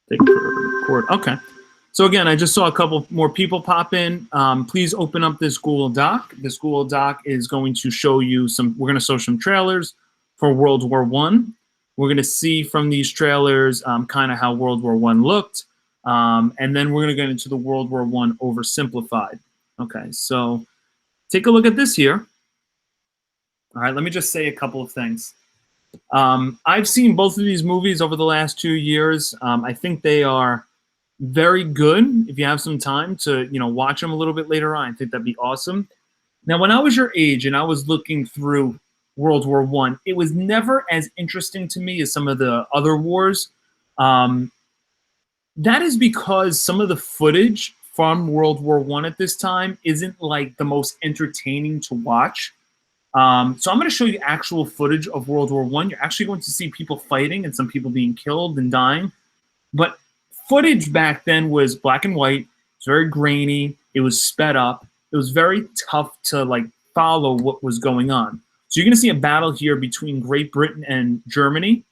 Take for record. Okay. So again, I just saw a couple more people pop in. Please open up this Google Doc. This Google Doc is going to show you we're going to show some trailers for World War I. We're going to see from these trailers kind of how World War I looked. And then we're going to get into the World War I oversimplified. Okay, so take a look at this here. All right, let me just say a couple of things. I've seen both of these movies over the last 2 years. I think they are very good. If you have some time to, watch them a little bit later on, I think that'd be awesome. Now, when I was your age and I was looking through World War I, it was never as interesting to me as some of the other wars. That is because some of the footage from World War I at this time isn't like the most entertaining to watch. So I'm going to show you actual footage of World War I. You're actually going to see people fighting and some people being killed and dying. But footage back then was black and white. It's very grainy. It was sped up. It was very tough to follow what was going on. So you're going to see a battle here between Great Britain and Germany,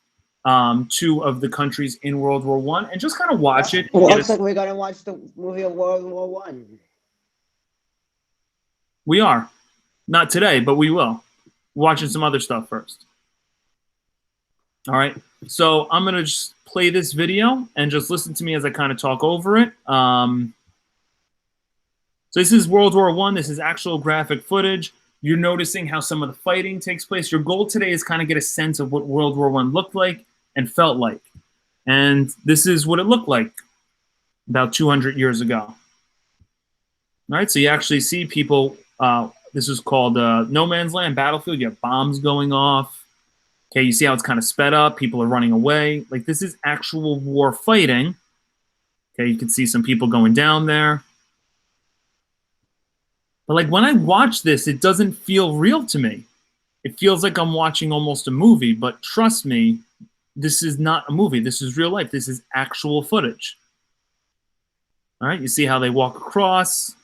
two of the countries in World War I, and just kind of watch it. Looks like we're going to watch the movie of World War I. We are. Not today, but we will. Watching some other stuff first. All right. So I'm going to just play this video and just listen to me as I kind of talk over it. So this is World War I. This is actual graphic footage. You're noticing how some of the fighting takes place. Your goal today is kind of get a sense of what World War I looked like and felt like. And this is what it looked like about 200 years ago. All right. So you actually see people... this is called No Man's Land Battlefield. You have bombs going off. Okay, you see how it's kind of sped up. People are running away. This is actual war fighting. Okay, you can see some people going down there. But when I watch this, it doesn't feel real to me. It feels like I'm watching almost a movie. But trust me, this is not a movie. This is real life. This is actual footage. All right, you see how they walk across.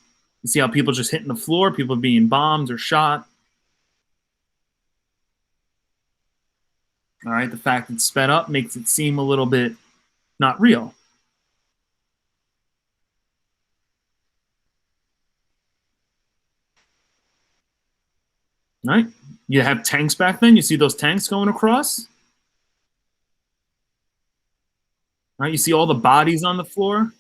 You see how people just hitting the floor, people being bombed or shot. All right, the fact it's sped up makes it seem a little bit not real. All right, you have tanks back then. You see those tanks going across. All right, you see all the bodies on the floor.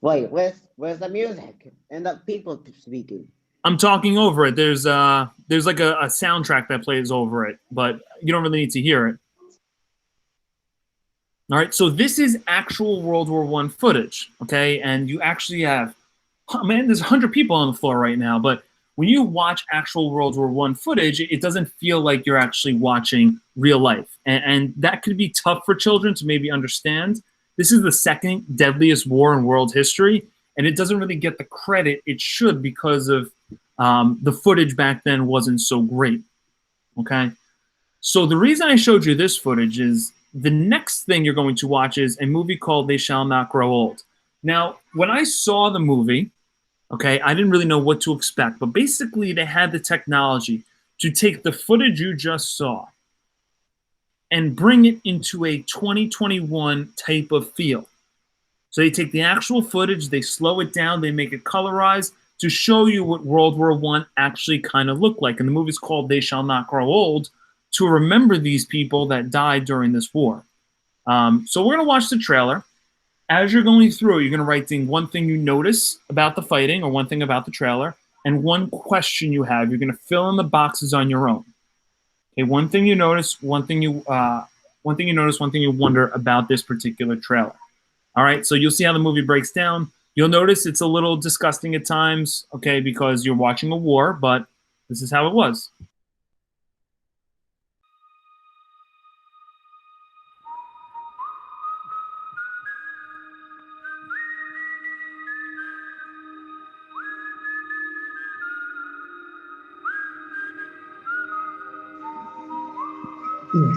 Wait, where's the music and the people speaking? I'm talking over it. There's like a soundtrack that plays over it, but you don't really need to hear it. All right, so this is actual World War I footage, okay? And you actually have, there's 100 people on the floor right now, but when you watch actual World War I footage, it doesn't feel like you're actually watching real life. And that could be tough for children to maybe understand. This is the second deadliest war in world history, and it doesn't really get the credit it should because of the footage back then wasn't so great, okay? So the reason I showed you this footage is the next thing you're going to watch is a movie called They Shall Not Grow Old. Now, when I saw the movie, okay, I didn't really know what to expect, but basically they had the technology to take the footage you just saw and bring it into a 2021 type of feel. So they take the actual footage, they slow it down, they make it colorized to show you what World War I actually kind of looked like. And the movie's called They Shall Not Grow Old, to remember these people that died during this war. So we're going to watch the trailer. As you're going through, you're going to write down one thing you notice about the fighting or one thing about the trailer and one question you have. You're going to fill in the boxes on your own. Okay, one thing you notice, one thing you wonder about this particular trailer. All right, so you'll see how the movie breaks down. You'll notice it's a little disgusting at times, okay, because you're watching a war, but this is how it was.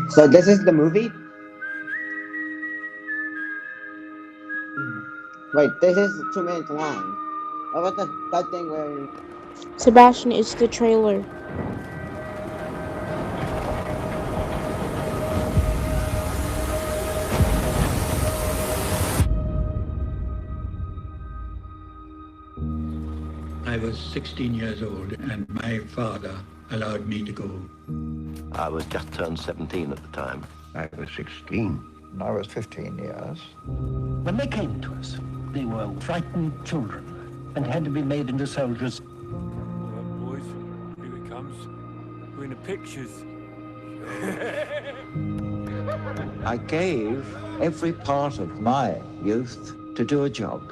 So this is the movie? Wait, this is 2 minutes long. What about that thing where... Sebastian, it's the trailer. I was 16 years old and my father allowed me to go. I was just turned 17 at the time. I was 16. And I was 15 years. When they came to us, they were frightened children and had to be made into soldiers. All right, boys, here it comes. We're in the pictures. I gave every part of my youth to do a job.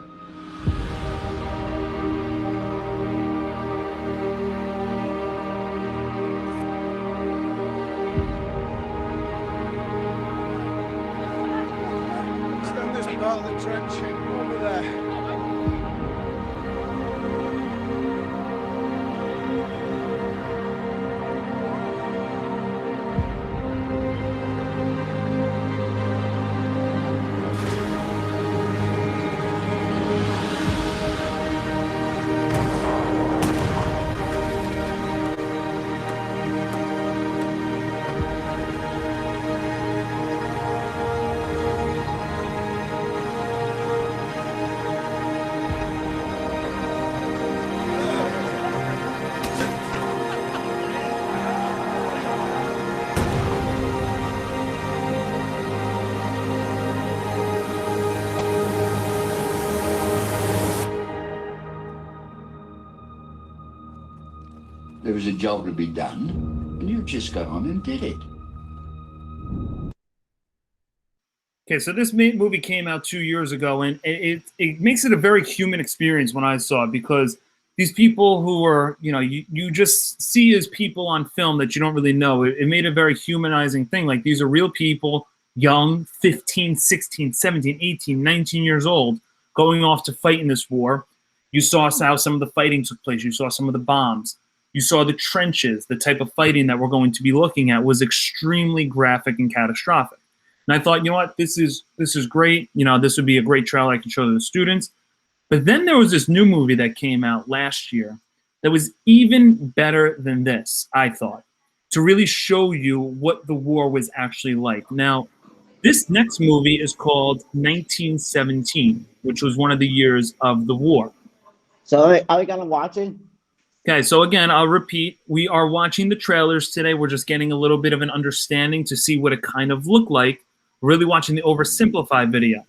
Stand this part of the trench over there. There was a job to be done, and you just got on and did it. Okay, so this movie came out 2 years ago, and it makes it a very human experience when I saw it, because these people who are, you just see as people on film that you don't really know. It made a very humanizing thing. Like, these are real people, young, 15, 16, 17, 18, 19 years old, going off to fight in this war. You saw how some of the fighting took place. You saw some of the bombs. You saw the trenches. The type of fighting that we're going to be looking at was extremely graphic and catastrophic. And I thought, you know what, this is great. This would be a great trailer I can show to the students. But then there was this new movie that came out last year that was even better than this, I thought, to really show you what the war was actually like. Now, this next movie is called 1917, which was one of the years of the war. So are we gonna watch it? Okay, so again, I'll repeat. We are watching the trailers today. We're just getting a little bit of an understanding to see what it kind of looked like. We're really watching the Oversimplified video.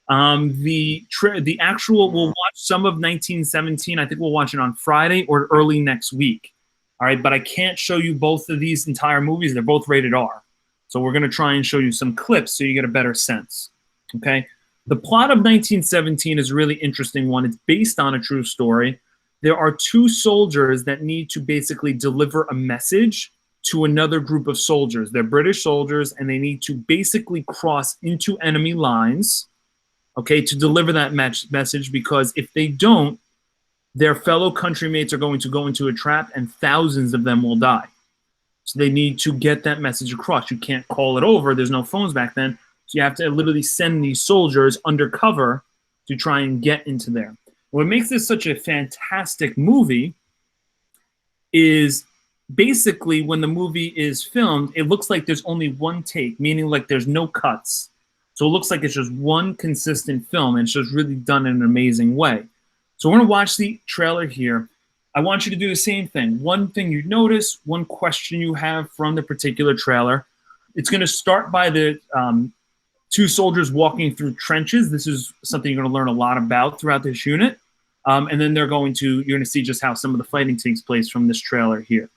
The actual, we'll watch some of 1917. I think we'll watch it on Friday or early next week. All right, but I can't show you both of these entire movies. They're both rated R. So we're going to try and show you some clips so you get a better sense. Okay, the plot of 1917 is a really interesting one. It's based on a true story. There are two soldiers that need to basically deliver a message to another group of soldiers. They're British soldiers, and they need to basically cross into enemy lines, okay, to deliver that message, because if they don't, their fellow countrymates are going to go into a trap and thousands of them will die. So they need to get that message across. You can't call it over. There's no phones back then. So you have to literally send these soldiers undercover to try and get into there. What makes this such a fantastic movie is basically when the movie is filmed, it looks like there's only one take, meaning like there's no cuts. So it looks like it's just one consistent film, and it's just really done in an amazing way. So we're going to watch the trailer here. I want you to do the same thing. One thing you notice, one question you have from the particular trailer. It's going to start by the two soldiers walking through trenches. This is something you're going to learn a lot about throughout this unit. And then you're going to see just how some of the fighting takes place from this trailer here.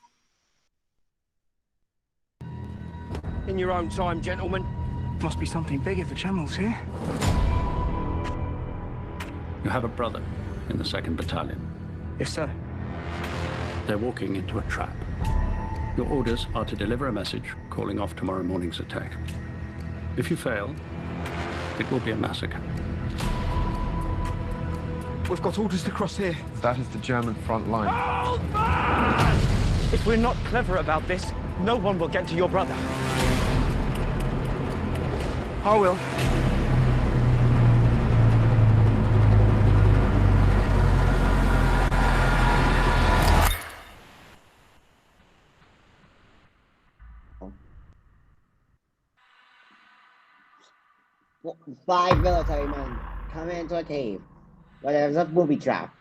In your own time, gentlemen. Must be something big if the Channel's here. You have a brother in the 2nd Battalion. Yes, sir. They're walking into a trap. Your orders are to deliver a message calling off tomorrow morning's attack. If you fail, it will be a massacre. We've got orders to cross here. That is the German front line. Hold fast! If we're not clever about this, no one will get to your brother. I will. Five military men come into a cave where there's a booby trap.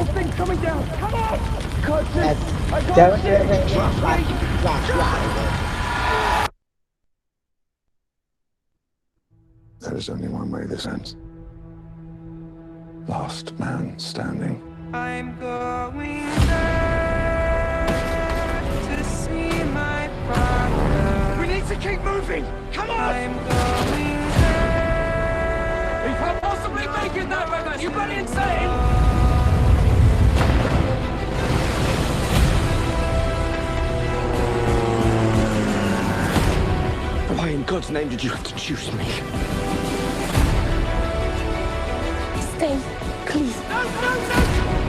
whole thing's coming down. Come on! Can't see. I Don't can't do it. see. There is only one way this ends. Last man standing. I'm going back to see my father. We need to keep moving. Come on! I'm going back. He can't possibly make it that way, man. You bloody insane! Why in God's name did you have to choose me? Stay, please.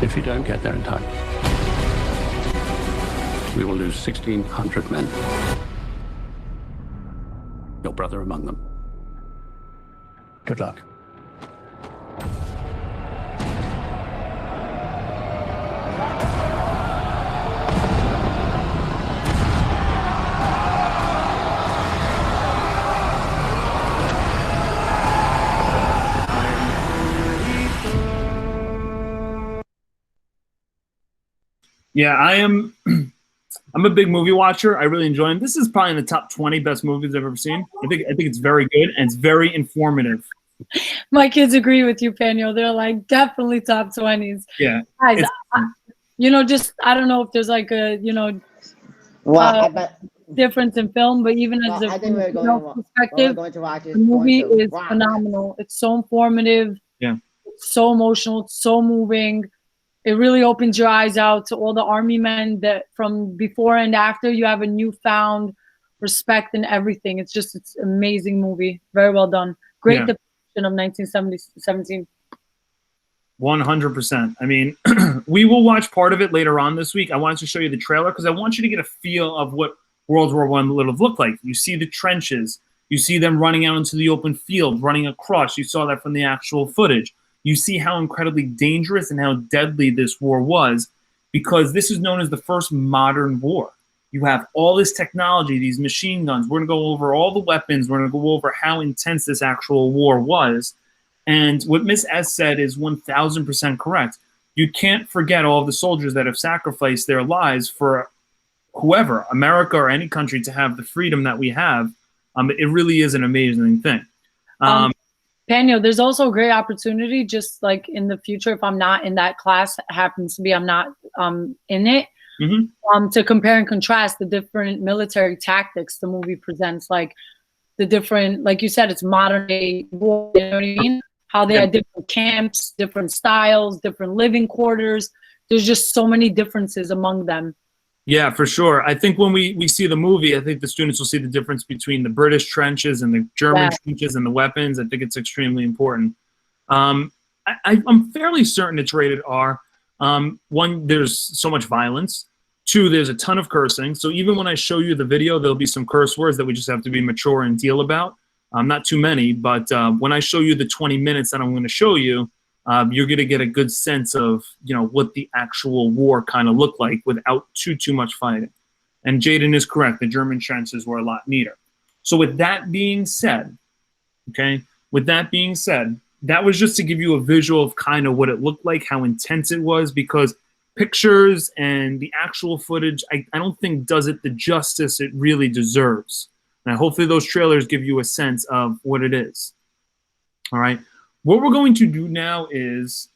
If you don't get there in time, we will lose 1,600 men. Your brother among them. Good luck. Yeah, I am. I'm a big movie watcher. I really enjoy them. This is probably in the top 20 best movies I've ever seen. I think it's very good and it's very informative. My kids agree with you, Panyo. They're like definitely top 20s. Yeah, guys. Just I don't know if there's like a difference in film, but even as a perspective, the movie is phenomenal. It's so informative. Yeah, it's so emotional. It's so moving. It really opens your eyes out to all the army men that from before and after. You have a newfound respect and everything. It's an amazing movie. Very well done. Great depiction of 1917. 100%. I mean, we will watch part of it later on this week. I wanted to show you the trailer because I want you to get a feel of what World War I would have looked like. You see the trenches. You see them running out into the open field, running across. You saw that from the actual footage. You see how incredibly dangerous and how deadly this war was because this is known as the first modern war. You have all this technology, these machine guns. We're going to go over all the weapons. We're going to go over how intense this actual war was. And what Miss S said is 1,000% correct. You can't forget all of the soldiers that have sacrificed their lives for whoever, America or any country, to have the freedom that we have. It really is an amazing thing. Panyo, there's also a great opportunity just like in the future, if I'm not in that class, happens to be I'm not in it, to compare and contrast the different military tactics the movie presents, like the different, like you said, it's modern day war, you know what I mean? How they had different camps, different styles, different living quarters. There's just so many differences among them. Yeah, for sure. I think when we see the movie, I think the students will see the difference between the British trenches and the German trenches and the weapons. I think it's extremely important. I'm fairly certain it's rated R. One, there's so much violence. Two, there's a ton of cursing. So even when I show you the video, there'll be some curse words that we just have to be mature and deal about. Not too many, but when I show you the 20 minutes that I'm going to show you, you're going to get a good sense of, what the actual war kind of looked like without too much fighting. And Jaden is correct. The German trenches were a lot neater. So with that being said, that was just to give you a visual of kind of what it looked like, how intense it was, because pictures and the actual footage, I don't think does it the justice it really deserves. Now, hopefully those trailers give you a sense of what it is. All right. What we're going to do now is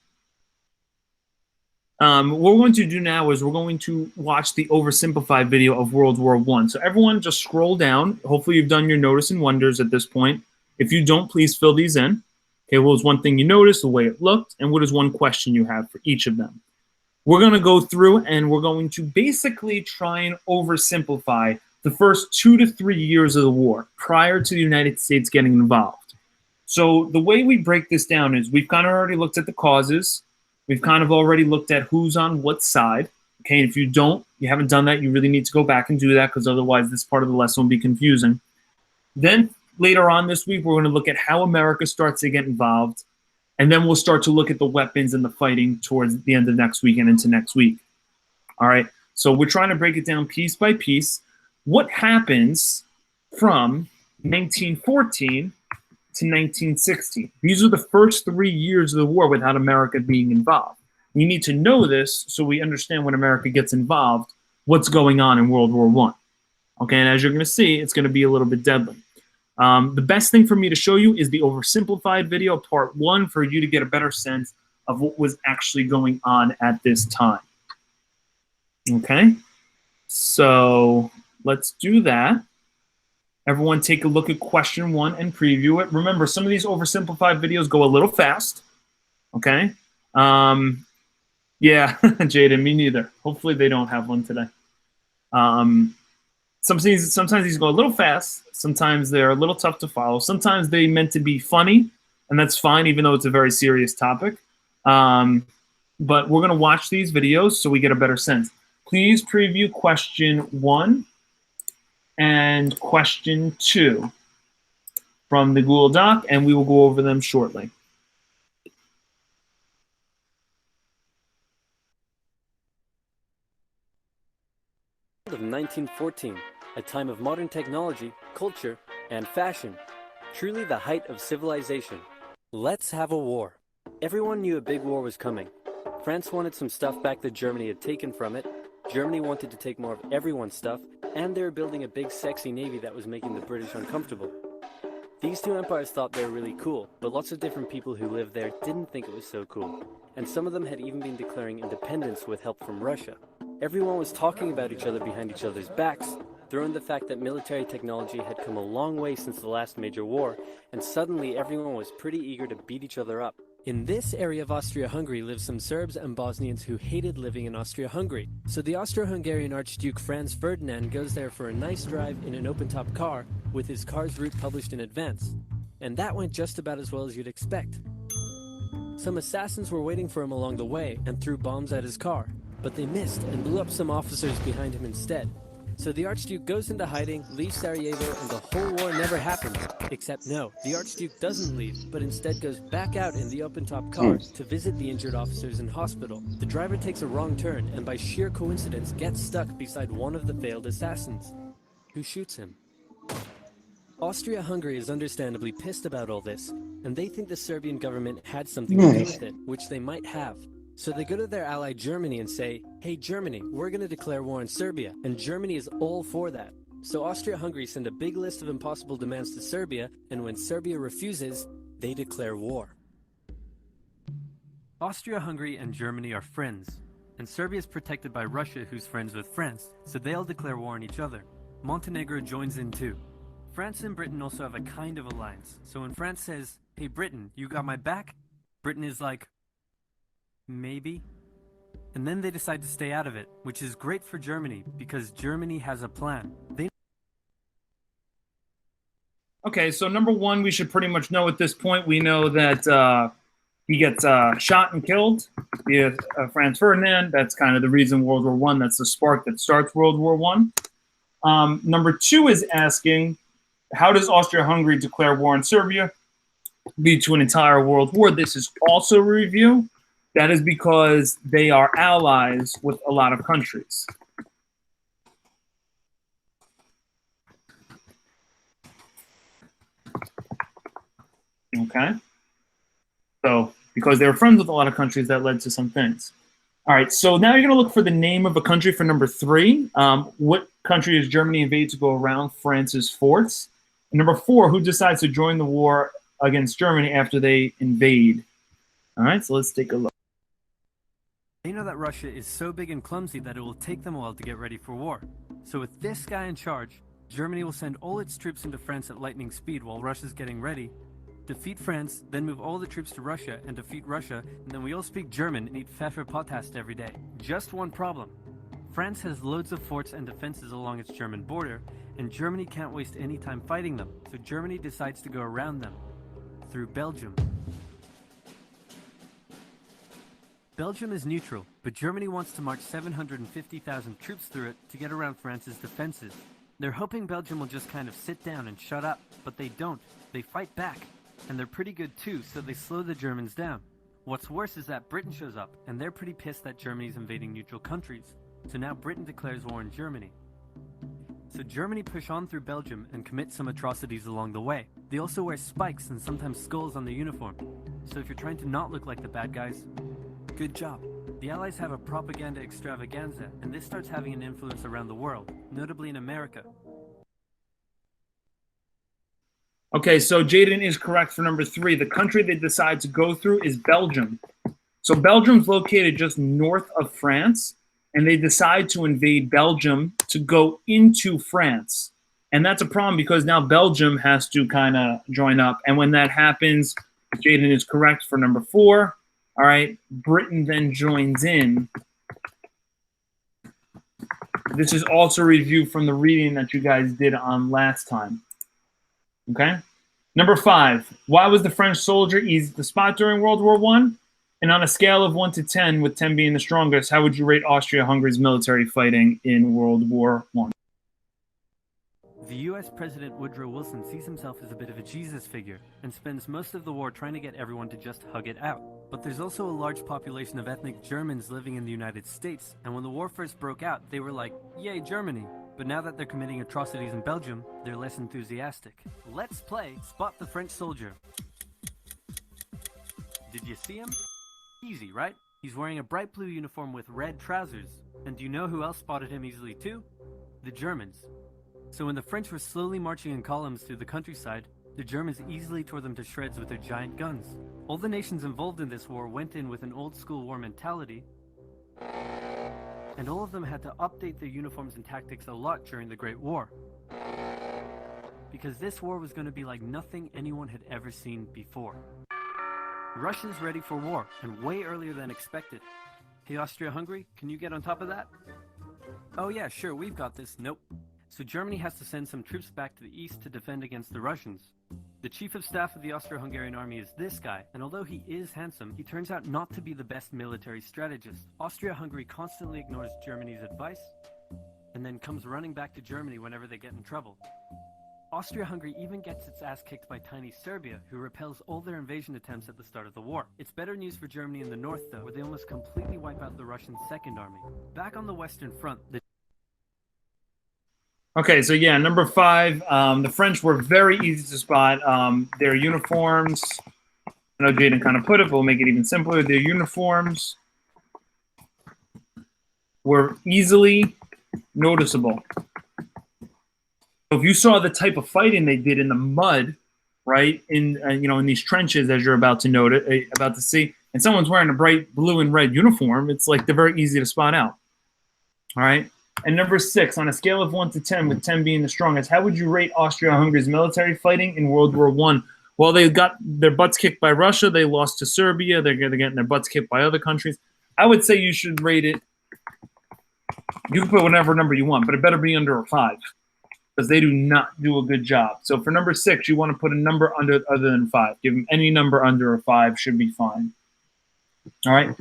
we're going to watch the oversimplified video of World War I. So everyone just scroll down. Hopefully you've done your notice and wonders at this point. If you don't, please fill these in. Okay, what was one thing you noticed, the way it looked, and what is one question you have for each of them? We're going to go through and we're going to basically try and oversimplify the first 2 to 3 years of the war prior to the United States getting involved. So the way we break this down is we've kind of already looked at the causes. We've kind of already looked at who's on what side. Okay, and if you haven't done that, you really need to go back and do that because otherwise this part of the lesson will be confusing. Then later on this week, we're going to look at how America starts to get involved. And then we'll start to look at the weapons and the fighting towards the end of next week and into next week. All right, so we're trying to break it down piece by piece. What happens from 1914 to 1960? These are the first 3 years of the war without America being involved. We need to know this so we understand when America gets involved, what's going on in World War I. Okay, and as you're going to see, it's going to be a little bit deadly. The best thing for me to show you is the Oversimplified video, part 1, for you to get a better sense of what was actually going on at this time. Okay, so let's do that. Everyone take a look at question 1 and preview it. Remember, some of these Oversimplified videos go a little fast. Okay. Yeah, Jaden, me neither. Hopefully they don't have one today. Sometimes these go a little fast. Sometimes they're a little tough to follow. Sometimes they meant to be funny, and that's fine, even though it's a very serious topic. But we're going to watch these videos so we get a better sense. Please preview question 1 and question 2 from the Google Doc, and we will go over them shortly. Of 1914, a time of modern technology, culture, and fashion. Truly the height of civilization. Let's have a war. Everyone knew a big war was coming. France wanted some stuff back that Germany had taken from it. Germany wanted to take more of everyone's stuff, and they were building a big sexy navy that was making the British uncomfortable. These two empires thought they were really cool, but lots of different people who lived there didn't think it was so cool. And some of them had even been declaring independence with help from Russia. Everyone was talking about each other behind each other's backs, throw in the fact that military technology had come a long way since the last major war, and suddenly everyone was pretty eager to beat each other up. In this area of Austria-Hungary lived some Serbs and Bosnians who hated living in Austria-Hungary. So the Austro-Hungarian Archduke Franz Ferdinand goes there for a nice drive in an open-top car with his car's route published in advance. And that went just about as well as you'd expect. Some assassins were waiting for him along the way and threw bombs at his car, but they missed and blew up some officers behind him instead. So the Archduke goes into hiding, leaves Sarajevo, and the whole war never happens. Except no, the Archduke doesn't leave, but instead goes back out in the open-top car to visit the injured officers in hospital. The driver takes a wrong turn and by sheer coincidence gets stuck beside one of the failed assassins, who shoots him. Austria-Hungary is understandably pissed about all this, and they think the Serbian government had something to do with it, which they might have. So they go to their ally Germany and say, hey Germany, we're going to declare war on Serbia, and Germany is all for that. So Austria-Hungary send a big list of impossible demands to Serbia, and when Serbia refuses, they declare war. Austria-Hungary and Germany are friends, and Serbia is protected by Russia, who's friends with France, so they all declare war on each other. Montenegro joins in too. France and Britain also have a kind of alliance, so when France says, hey Britain, you got my back? Britain is like, maybe? And then they decide to stay out of it, which is great for Germany, because Germany has a plan. Okay, so number 1, we should pretty much know at this point. We know that he gets shot and killed. Franz Ferdinand, that's kind of the reason World War I, that's the spark that starts World War I. Number 2 is asking, how does Austria-Hungary declare war on Serbia, lead to an entire world war? This is also a review. That is because they are allies with a lot of countries. Okay? So, because they were friends with a lot of countries, that led to some things. All right, so now you're going to look for the name of a country for number 3. What country does Germany invade to go around France's forts? And number 4, who decides to join the war against Germany after they invade? All right, so let's take a look. They know that Russia is so big and clumsy that it will take them a while to get ready for war. So with this guy in charge, Germany will send all its troops into France at lightning speed while Russia's getting ready, defeat France, then move all the troops to Russia and defeat Russia, and then we all speak German and eat Pfefferpottast every day. Just one problem. France has loads of forts and defenses along its German border, and Germany can't waste any time fighting them, so Germany decides to go around them, through Belgium. Belgium is neutral, but Germany wants to march 750,000 troops through it to get around France's defenses. They're hoping Belgium will just kind of sit down and shut up, but they don't. They fight back, and they're pretty good too, so they slow the Germans down. What's worse is that Britain shows up, and they're pretty pissed that Germany's invading neutral countries. So now Britain declares war on Germany. So Germany push on through Belgium and commit some atrocities along the way. They also wear spikes and sometimes skulls on their uniform. So if you're trying to not look like the bad guys, good job. The Allies have a propaganda extravaganza, and this starts having an influence around the world, notably in America. Okay, so Jaden is correct for number 3. The country they decide to go through is Belgium. So Belgium's located just north of France, and they decide to invade Belgium to go into France. And that's a problem because now Belgium has to kind of join up. And when that happens, Jaden is correct for number 4. All right, Britain then joins in. This is also a review from the reading that you guys did on last time. Okay? Number 5, why was the French soldier easy to spot during World War I? And on a scale of 1 to 10, with 10 being the strongest, how would you rate Austria-Hungary's military fighting in World War I? The US President Woodrow Wilson sees himself as a bit of a Jesus figure and spends most of the war trying to get everyone to just hug it out. But there's also a large population of ethnic Germans living in the United States, and when the war first broke out, they were like, yay, Germany. But now that they're committing atrocities in Belgium, they're less enthusiastic. Let's play Spot the French Soldier. Did you see him? Easy, right? He's wearing a bright blue uniform with red trousers. And do you know who else spotted him easily too? The Germans. So when the French were slowly marching in columns through the countryside, the Germans easily tore them to shreds with their giant guns. All the nations involved in this war went in with an old school war mentality, and all of them had to update their uniforms and tactics a lot during the Great War. Because this war was going to be like nothing anyone had ever seen before. Russia's ready for war, and way earlier than expected. Hey Austria-Hungary, can you get on top of that? Oh yeah, sure, we've got this. Nope. So Germany has to send some troops back to the east to defend against the Russians. The chief of staff of the Austro-Hungarian army is this guy, and although he is handsome, he turns out not to be the best military strategist. Austria-Hungary constantly ignores Germany's advice, and then comes running back to Germany whenever they get in trouble. Austria-Hungary even gets its ass kicked by tiny Serbia, who repels all their invasion attempts at the start of the war. It's better news for Germany in the north, though, where they almost completely wipe out the Russian Second Army. Back on the Western Front, Okay, so yeah, number 5, the French were very easy to spot. Their uniforms, I know Jaden kind of put it, but we'll make it even simpler. Their uniforms were easily noticeable. So if you saw the type of fighting they did in the mud, right, in in these trenches, as you're about to see, and someone's wearing a bright blue and red uniform, it's like they're very easy to spot out. All right. And number 6, on a scale of 1 to 10, with 10 being the strongest, how would you rate Austria-Hungary's military fighting in World War I? Well, they got their butts kicked by Russia. They lost to Serbia. They're getting their butts kicked by other countries. I would say you should rate it. You can put whatever number you want, but it better be under a 5 because they do not do a good job. So for number 6, you want to put a number other than 5. Give them any number under a 5 should be fine. All right.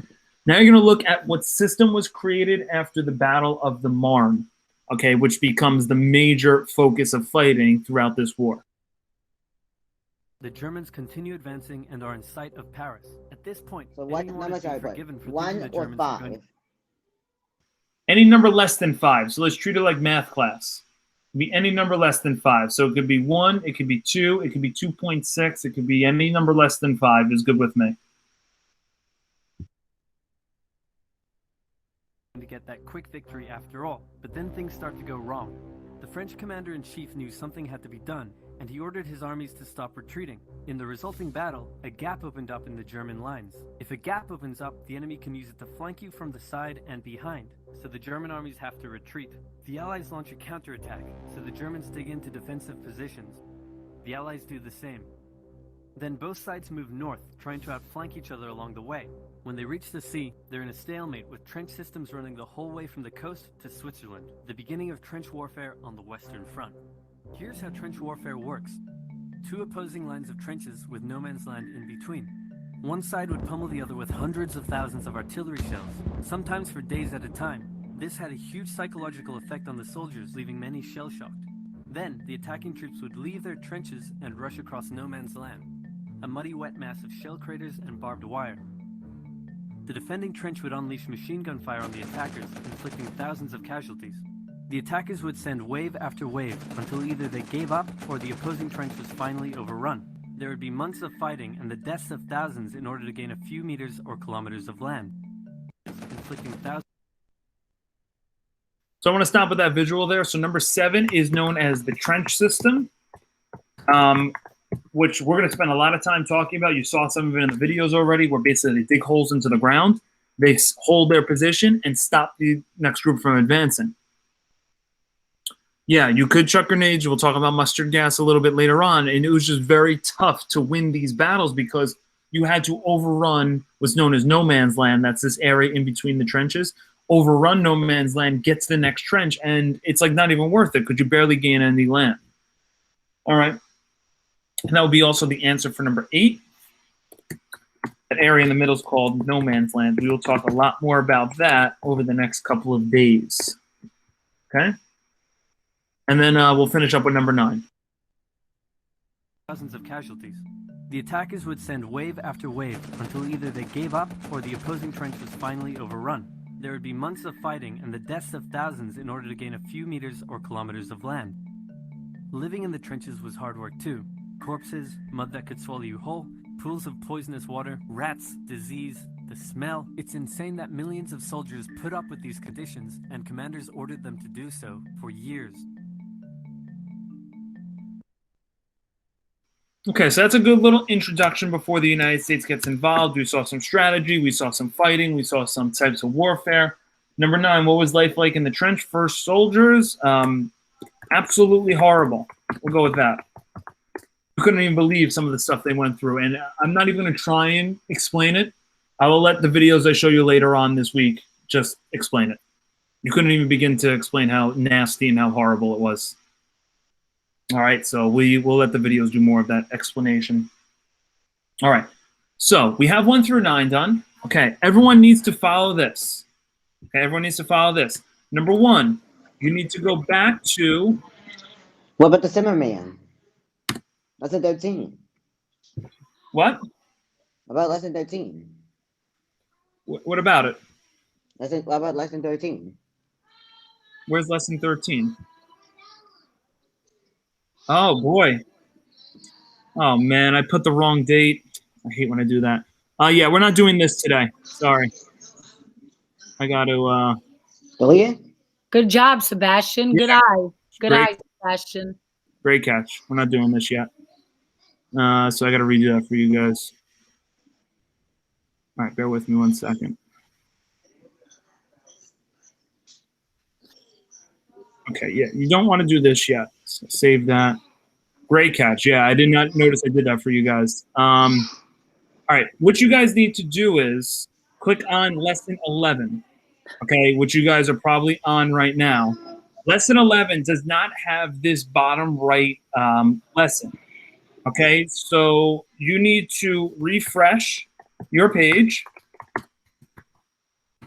Now you're going to look at what system was created after the Battle of the Marne, okay, which becomes the major focus of fighting throughout this war. The Germans continue advancing and are in sight of Paris. At this point, so what numbers are there? 1 or 5? Any number less than 5. So let's treat it like math class. It could be any number less than 5. So it could be 1, it could be 2, it could be 2.6, it could be any number less than 5 is good with me. To get that quick victory after all, but then things start to go wrong. The French commander-in-chief knew something had to be done, and he ordered his armies to stop retreating. In the resulting battle, a gap opened up in the German lines. If a gap opens up, the enemy can use it to flank you from the side and behind, so the German armies have to retreat. The Allies launch a counterattack, so the Germans dig into defensive positions. The Allies do the same. Then both sides move north, trying to outflank each other along the way. When they reach the sea, they're in a stalemate with trench systems running the whole way from the coast to Switzerland, the beginning of trench warfare on the Western Front. Here's how trench warfare works. 2 opposing lines of trenches with no man's land in between. One side would pummel the other with hundreds of thousands of artillery shells, sometimes for days at a time. This had a huge psychological effect on the soldiers, leaving many shell-shocked. Then, the attacking troops would leave their trenches and rush across no man's land, a muddy wet mass of shell craters and barbed wire. The defending trench would unleash machine gun fire on the attackers, inflicting thousands of casualties. The attackers would send wave after wave until either they gave up or the opposing trench was finally overrun. There would be months of fighting and the deaths of thousands in order to gain a few meters or kilometers of land. inflicting thousands. So I want to stop with that visual there. So number 7 is known as the trench system, which we're going to spend a lot of time talking about. You saw some of it in the videos already, where basically they dig holes into the ground, they hold their position, and stop the next group from advancing. Yeah, you could chuck grenades. We'll talk about mustard gas a little bit later on. And it was just very tough to win these battles because you had to overrun what's known as no man's land. That's this area in between the trenches. Overrun no man's land, get to the next trench, and it's like not even worth it because you barely gain any land. All right. And that would be also the answer for number 8. That area in the middle is called no man's land. We will talk a lot more about that over the next couple of days. Okay? And then we'll finish up with number 9. Thousands of casualties. The attackers would send wave after wave until either they gave up or the opposing trench was finally overrun. There would be months of fighting and the deaths of thousands in order to gain a few meters or kilometers of land. Living in the trenches was hard work too. Corpses, mud that could swallow you whole, pools of poisonous water, rats, disease, the smell. It's insane that millions of soldiers put up with these conditions and commanders ordered them to do so for years. Okay, so that's a good little introduction before the United States gets involved. We saw some strategy, we saw some fighting, we saw some types of warfare. Number 9, what was life like in the trench? First soldiers, absolutely horrible. We'll go with that. You couldn't even believe some of the stuff they went through. And I'm not even going to try and explain it. I will let the videos I show you later on this week just explain it. You couldn't even begin to explain how nasty and how horrible it was. All right, so we'll let the videos do more of that explanation. All right, so we have 1 through 9 done. Okay, everyone needs to follow this. Okay, everyone needs to follow this. Number 1, you need to go back to... What about the Zimmerman? Lesson 13. What? About lesson 13. What about it? What about lesson 13? Where's lesson 13? Oh, boy. Oh, man, I put the wrong date. I hate when I do that. Yeah, we're not doing this today. Sorry. I got to... Delete? Good job, Sebastian. Yeah. Good eye. Good Great. eye, Sebastian. Great catch. We're not doing this yet. So I got to redo that for you guys. All right, bear with me 1 second. Okay, yeah, you don't want to do this yet. So save that. Great catch. Yeah, I did not notice I did that for you guys. All right, what you guys need to do is click on lesson 11, okay, which you guys are probably on right now. Lesson 11 does not have this bottom right lesson, okay? So you need to refresh your page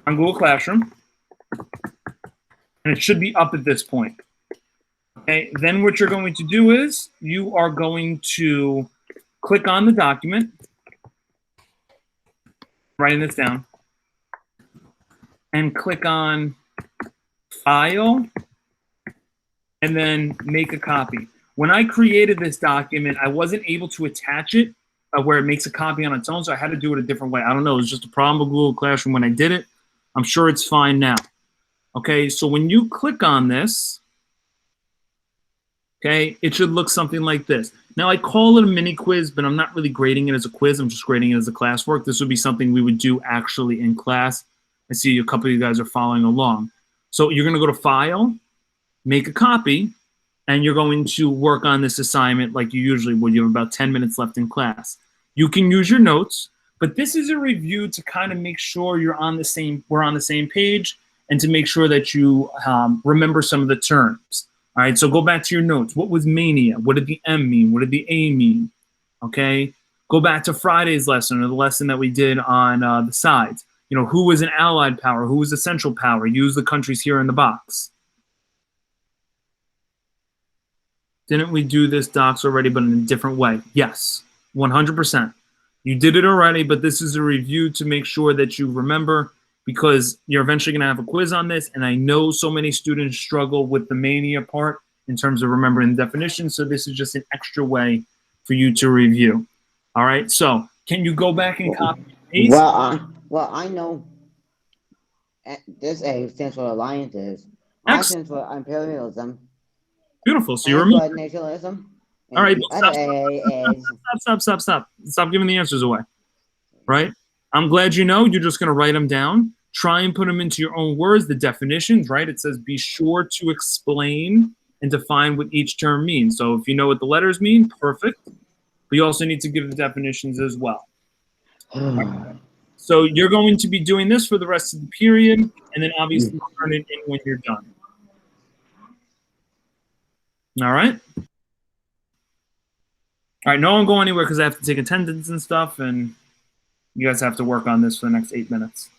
on Google Classroom, and it should be up at this point. Okay, then what you're going to do is you are going to click on the document, writing this down, and click on File, and then make a copy. When I created this document, I wasn't able to attach it where it makes a copy on its own, so I had to do it a different way. I don't know, it was just a problem with Google Classroom when I did it. I'm sure it's fine now. Okay, so when you click on this, okay, it should look something like this. Now, I call it a mini quiz, but I'm not really grading it as a quiz. I'm just grading it as a classwork. This would be something we would do actually in class. I see a couple of you guys are following along. So you're going to go to File, make a copy, and you're going to work on this assignment like you usually would. You have about 10 minutes left in class. You can use your notes, but this is a review to kind of make sure we're on the same page, and to make sure that you remember some of the terms. All right, so go back to your notes. What was mania? What did the M mean? What did the A mean? Okay, go back to Friday's lesson, or the lesson that we did on the sides. You know, who was an allied power? Who was a central power? Use the countries here in the box. Didn't we do this, docs, already, but in a different way? Yes, 100%. You did it already, but this is a review to make sure that you remember, because you're eventually going to have a quiz on this, and I know so many students struggle with the mania part in terms of remembering the definition, so this is just an extra way for you to review. All right, so can you go back and copy and paste? Well, I know This A stands for alliances. I stands for imperialism. Beautiful. So N you're for nationalism. all right. The other A is Stop giving the answers away. Right? I'm glad you know. You're just going to write them down. Try and put them into your own words, the definitions, right? It says be sure to explain and define what each term means. So if you know what the letters mean, perfect. But you also need to give the definitions as well. Right? So you're going to be doing this for the rest of the period, and then obviously turn it in when you're done. All right? All right, no one go anywhere because I have to take attendance and stuff, and you guys have to work on this for the next 8 minutes.